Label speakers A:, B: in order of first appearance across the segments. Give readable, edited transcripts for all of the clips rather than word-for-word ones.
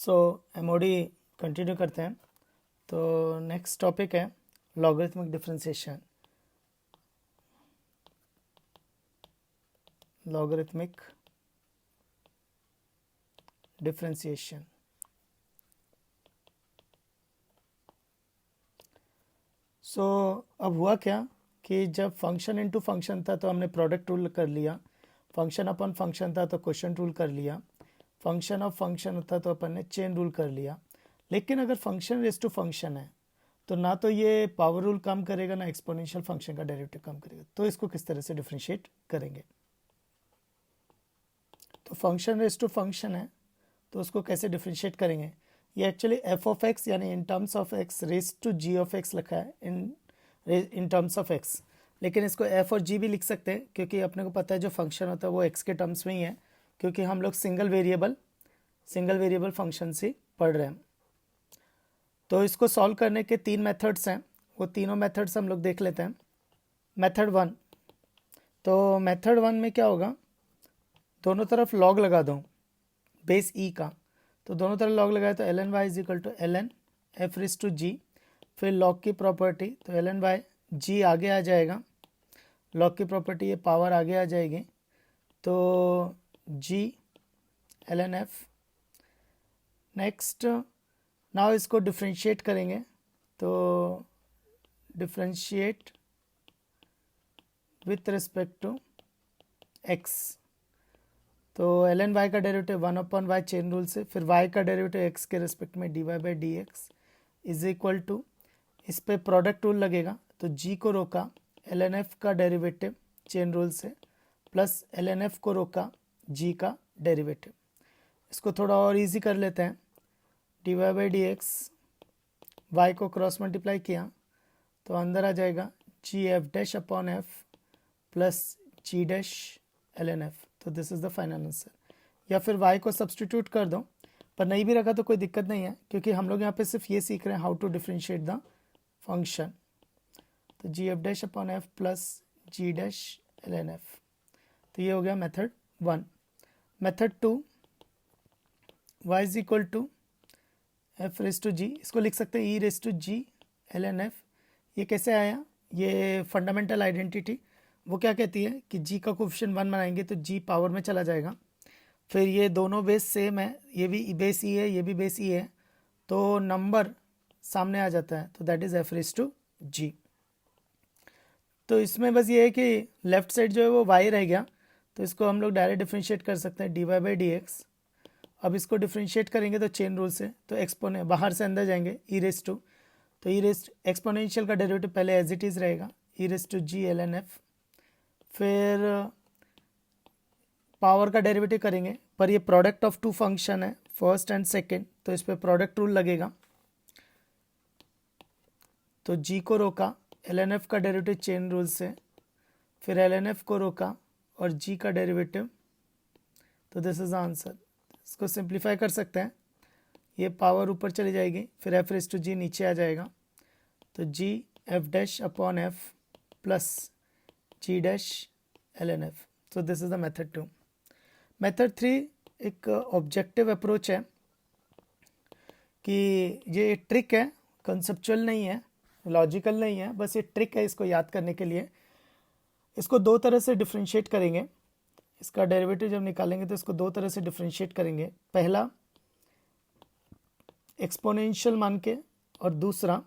A: सो MoD continue करते हैं। तो नेक्स्ट टॉपिक है logarithmic differentiation. Logarithmic differentiation. So अब हुआ क्या कि जब फंक्शन इनटू फंक्शन था तो हमने प्रोडक्ट रूल कर लिया, फंक्शन अपन फंक्शन था तो क्वोशिएंट रूल कर लिया, फंक्शन ऑफ फंक्शन होता तो अपन ने चेन रूल कर लिया। लेकिन अगर फंक्शन रेज टू फंक्शन है तो ना तो ये पावर रूल काम करेगा ना एक्सपोनेंशियल फंक्शन का डेरिवेटिव काम करेगा। तो इसको किस तरह से डिफरेंशिएट करेंगे? तो फंक्शन रेज टू फंक्शन है तो उसको कैसे डिफरेंशिएट करेंगे? ये एक्चुअली एफ ऑफ एक्स यानी in terms of X raise to G of X लिखा है इन टर्म्स ऑफ एक्स, लेकिन इसको एफ और जी भी लिख सकते हैं क्योंकि अपने को पता है जो फंक्शन होता है वो एक्स के टर्म्स में ही है, क्योंकि हम लोग सिंगल वेरिएबल फंक्शन से पढ़ रहे हैं। तो इसको सॉल्व करने के 3 मेथड्स हैं, वो तीनों मेथड्स हम लोग देख लेते हैं। मेथड 1, तो मेथड 1 में क्या होगा, दोनों तरफ लॉग लगा दो बेस ई का। तो दोनों तरफ लॉग लगाए तो ln y is equal to ln f raise to g, फिर लॉग की प्रॉपर्टी तो ln y g आगे आ जाएगा, लॉग की प्रॉपर्टी ये पावर आगे आ जाएगी तो g ln f। Next now इसको डिफ्रेंशिएट करेंगे तो differentiate with respect to x, तो ln y का डेरिवेटिव 1/y चेन रूल से, फिर y का डेरिवेटिव x के रिस्पेक्ट में dy by D X is equal to, इस पे प्रोडक्ट रूल लगेगा तो g को रोका ln f का डेरिवेटिव चेन रूल से प्लस ln f को रोका g का डेरिवेटिव। इसको थोड़ा और इजी कर लेते हैं, dy by D x y को क्रॉस मल्टीप्लाई किया तो अंदर आ जाएगा g f dash upon f plus g dash ln f। तो this is the final answer. या फिर y को सब्सटीट्यूट कर दो, पर नहीं भी रखा तो कोई दिक्कत नहीं है क्योंकि हम लोग यहाँ पे सिर्फ ये सीख रहे हैं how to differentiate the function. तो g f dash upon f plus g dash ln f। तो ये हो गया method 1। Method 2, y is equal to f raise to g, इसको लिख सकते हैं e raise to g ln f। ये कैसे आया? ये फंडामेंटल आइडेंटिटी वो क्या कहती है कि g का कोफिशिएंट 1 बनाएंगे तो g पावर में चला जाएगा, फिर ये दोनों बेस सेम है, ये भी बेस ई है ये भी बेस ई है, तो नंबर सामने आ जाता है तो that is f raise to g. तो इसमें बस ये है कि लेफ्ट साइड जो है वो y रह गया, तो इसको हम लोग डायरेक्ट डिफ्रेंशिएट कर सकते हैं D Y by D X. अब इसको डिफ्रेंशिएट करेंगे तो चेन रूल से, तो एक्सपोने बाहर से अंदर जाएंगे ई रेज टू, तो ई रेज एक्सपोनेंशियल का डेरिवेटिव पहले एज इट इज़ रहेगा e raise to g ln f, फिर पावर का डेरिवेटिव करेंगे, पर ये प्रोडक्ट ऑफ टू फंक्शन है फर्स्ट एंड सेकंड, तो इस पर प्रोडक्ट रूल लगेगा। तो g को रोका ln f का डेरिवेटिव चेन रूल से, फिर ln f को रोका और g का डेरिवेटिव, तो दिस इज आंसर। इसको सिंप्लीफाई कर सकते हैं, ये पावर ऊपर चली जाएगी फिर एफ रेज टू जी नीचे आ जाएगा, तो g f dash upon f plus g dash ln f। तो this is the method 2। Method 3 एक ऑब्जेक्टिव अप्रोच है कि ये ट्रिक है, कंसेप्चुअल नहीं है, लॉजिकल नहीं है, बस ये ट्रिक है इसको याद करने के लिए। इसको दो तरह से डिफ्रेंशिएट करेंगे, इसका डेरिवेटिव जब निकालेंगे तो इसको दो तरह से डिफ्रेंशिएट करेंगे, पहला एक्सपोनेंशियल मान के और दूसरा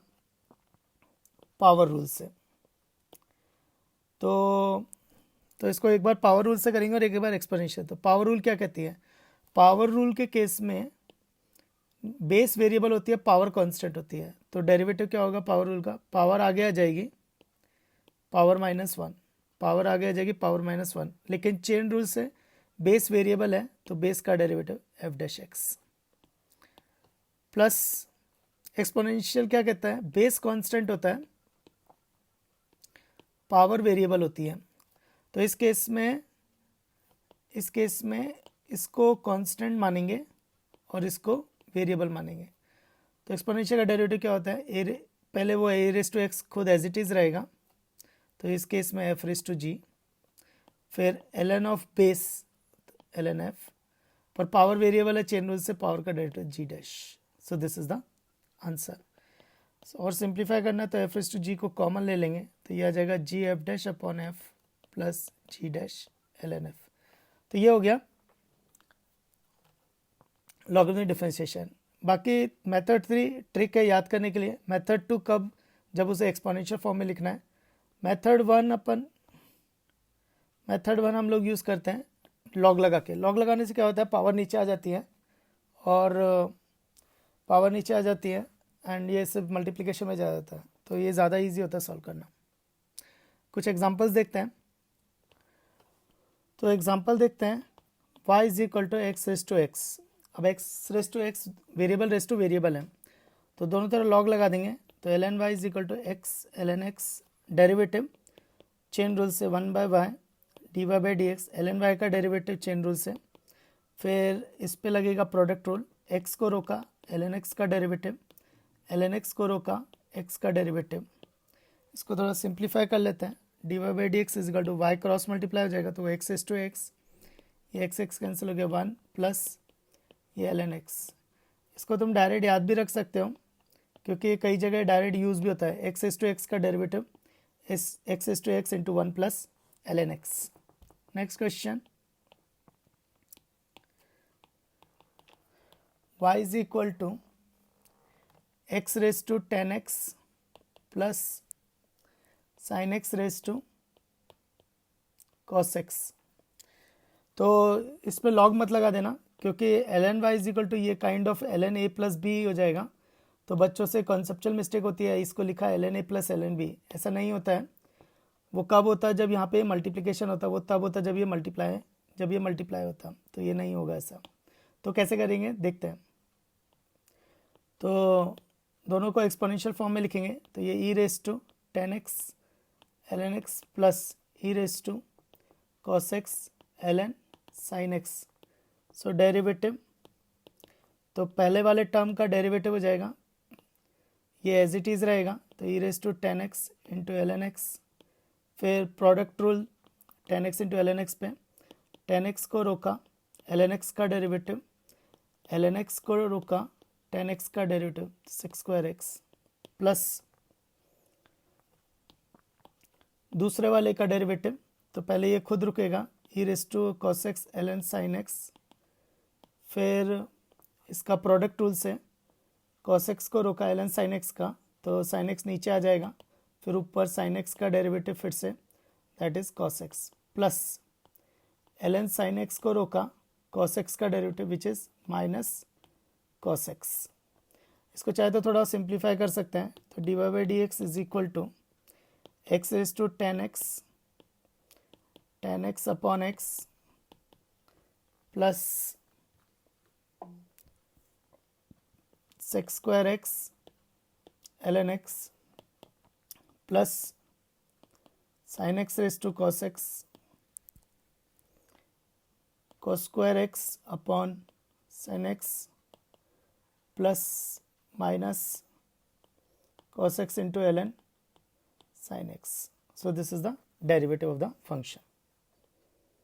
A: पावर रूल से। तो इसको एक बार पावर रूल से करेंगे और एक बार एक्सपोनेंशियल। तो पावर रूल क्या कहती है? पावर रूल के केस में बेस वेरिएबल होती है, पावर कांस्टेंट होती है, तो डेरिवेटिव क्या होगा पावर रूल का? पावर आगे आ जाएगी पावर -1, पावर आगे आ जाएगी पावर -1, लेकिन चेन रूल से बेस वेरिएबल है तो बेस का derivative F dash x plus exponential क्या कहता है? बेस कांस्टेंट होता है, पावर वेरिएबल होती है। तो इस केस में इसको कांस्टेंट मानेंगे और इसको वेरिएबल मानेंगे। तो एक्सपोनेंशियल का डेरिवेटिव क्या होता है? पहले वो ए रेज टू एक्स खुद एज इट इज़ रहेगा, तो इस केस में एफ रेज टू जी, फिर ln of base ln f पर पावर वेरिएबल है, चेन रूल से पावर का derivative G dash. So this is the answer. और सिंप्लीफाई करना है तो एफ रेस टू जी को कॉमन ले लेंगे तो ये आ जाएगा g f dash upon f plus g dash l n f. तो ये हो गया लॉगरिथमिक डिफरेंशिएशन. बाकी मेथड 3 ट्रिक है याद करने के लिए. मेथड 2 कब, जब उसे एक्सपोनेंशियल फॉर्म में लिखना है. मेथड 1 हम लोग यूज़ करते हैं लॉग लगा के. लॉग लगाने से क्या होता है, पावर नीचे आ जाती है और पावर नीचे आ जाती है एंड ये सिर्फ मल्टीप्लिकेशन में जा जाता है, तो ये ज़्यादा इजी होता है सॉल्व करना. कुछ एग्जांपल्स देखते हैं. तो एग्जांपल देखते हैं. y is equal to x raise to x. अब x raise to x variable raise to variable है तो दोनों तरफ लॉग लगा देंगे. तो l n y is equal to x L N x derivative chain rule से 1 by y d Y by D x. L n y का derivative chain rule से. फिर इस पे लगेगा प्रोडक्ट रूल. एक्स को रोका एल एन एक्स का डेरिवेटिव, एल एन एक्स को रोका एक्स का डेरिवेटिव. इसको थोड़ा सिंप्लीफाई कर लेते हैं. D Y by D X is equal to Y cross multiply हो जाएगा तो एक्स एस टू एक्स, ये एक्स एक्स कैंसिल हो गया 1 प्लस ये एल एन एक्स. इसको तुम डायरेक्ट याद भी रख सकते हो क्योंकि कई जगह डायरेक्ट यूज़ भी होता है. एक्स एस टू एक्स का derivative X S to X into 1 plus L N X. Next question. y is equal to x raised to 10x plus sin x raised to cos x. तो इस पे log मत लगा देना क्योंकि l n y is equal to ये kind of l N A plus b हो जाएगा. तो बच्चों से कॉन्सेप्चुअल मिस्टेक होती है, इसको लिखा L N A plus L N B. ऐसा नहीं होता है. वो कब होता है, जब यहाँ पे मल्टीप्लिकेशन होता है. वो तब होता है जब ये मल्टीप्लाई होता है. तो ये नहीं होगा ऐसा. तो कैसे करेंगे देखते हैं. तो दोनों को एक्सपोनेंशियल फॉर्म में लिखेंगे तो ये e raise to 10x l N x plus e raise to cos x L N sine x. So derivative, तो पहले वाले टर्म का डेरिवेटिव हो जाएगा, ये एज इट इज़ रहेगा. तो e raise to 10x into l N x. फिर product rule 10x into l N x पे 10x को रोका एल एन एक्स का डेरिवेटिव, एल एन एक्स को रोका 10x का डेरिवेटिव 6 स्क्वायर एक्स प्लस दूसरे वाले का डेरिवेटिव. तो पहले ये खुद रुकेगा e raise to cos x L N sine x. फिर इसका प्रोडक्ट रूल से कॉस एक्स को रोका एल एन साइन एक्स का तो साइन एक्स नीचे आ जाएगा. फिर ऊपर साइन एक्स का डेरिवेटिव फिर से that is cos X plus L N sine X को रोका कॉस एक्स का derivative which is minus cos x. इसको चाहे तो थोड़ा सिंप्लीफाई कर सकते हैं. तो D Y by D X is equal to X raise to 10x upon X plus 6 square X L N x plus sine X raise to cos X cos square X upon sine X plus minus cos x into ln sin x. So this is the derivative of the function.